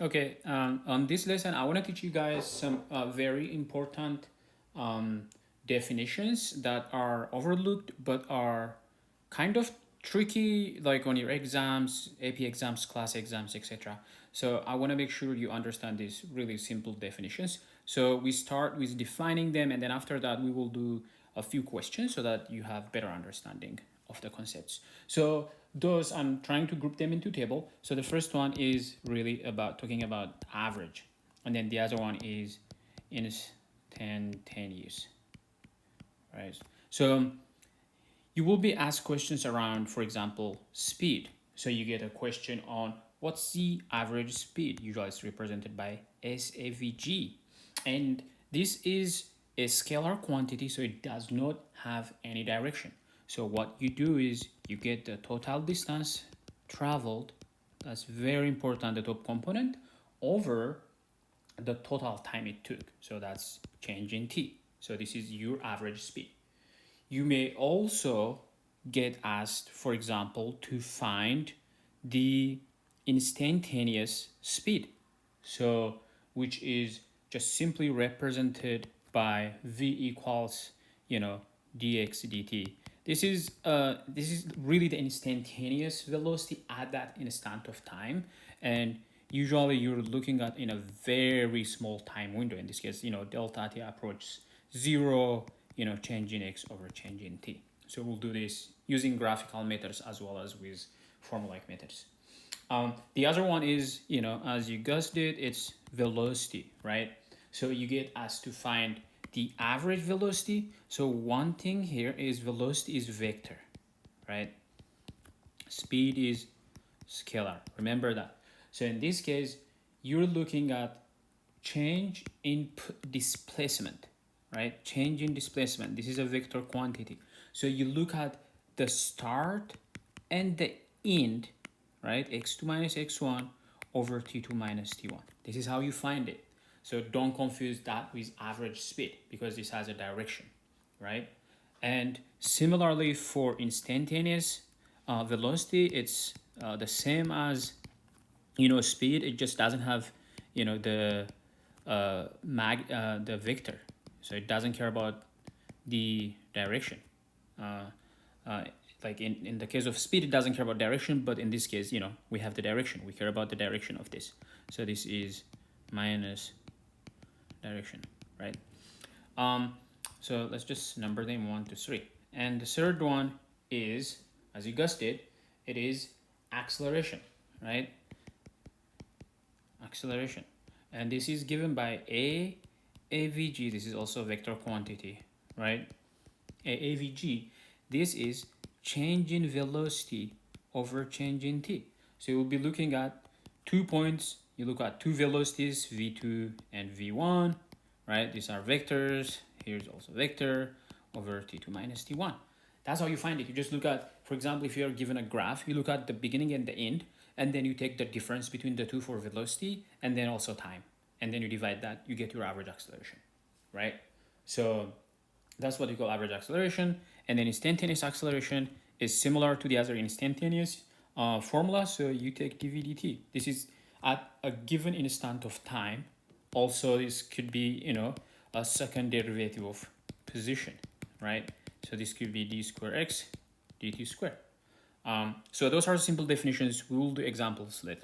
Okay, on this lesson, I want to teach you guys some very important um, definitions that are overlooked but are kind of tricky, like on your exams, AP exams, class exams, etc. So I want to make sure you understand these really simple definitions. So we start with defining them, and then after that, we will do a few questions so that you have better understanding of the concepts. So those, I'm trying to group them into table. So the first one is really about talking about average, and then the other one is instantaneous, right? So you will be asked questions around, for example, speed. So you get a question on what's the average speed. Usually it's represented by SAVG, and this is a scalar quantity, so it does not have any direction. So what you do is you get the total distance traveled, that's very important, the top component, over the total time it took. So that's change in t. So this is your average speed. You may also get asked, for example, to find the instantaneous speed. So, which is just simply represented by v equals, dx dt. This is really the instantaneous velocity at that instant of time, and usually you're looking at in a very small time window. In this case, delta t approaches zero, change in x over change in t. So we'll do this using graphical methods as well as with formulaic methods. The other one is, as you guys did, it's velocity, right? So you get asked to find the average velocity. So one thing here is velocity is vector, right? Speed is scalar. Remember that. So in this case, you're looking at change in displacement, right? Change in displacement. This is a vector quantity. So you look at the start and the end, right? x2 minus x1 over t2 minus t1. This is how you find it. So don't confuse that with average speed because this has a direction, right? And similarly for instantaneous velocity, it's the same as, speed. It just doesn't have, the the vector. So it doesn't care about the direction. Uh, uh, like in the case of speed, it doesn't care about direction, but in this case, we have the direction. We care about the direction of this. So this is minus direction, right? So let's just number them 1, 2, 3. And the third one is, as you guessed it, it is acceleration, right? Acceleration. And this is given by AVG. This is also a vector quantity, right? AVG. This is change in velocity over change in t. So you'll be looking at 2 points. You look at two velocities, v2 and v1, right? These are vectors. Here's also vector over t2 minus t1. That's how you find it. You just look at, for example, if you're given a graph, you look at the beginning and the end, and then you take the difference between the two for velocity and then also time. And then you divide that, you get your average acceleration, right? So that's what you call average acceleration. And then instantaneous acceleration is similar to the other instantaneous formula. So you take dv dt. This is at a given instant of time. Also, this could be, a second derivative of position, right? So this could be d square x dt square. So those are simple definitions. We will do examples later.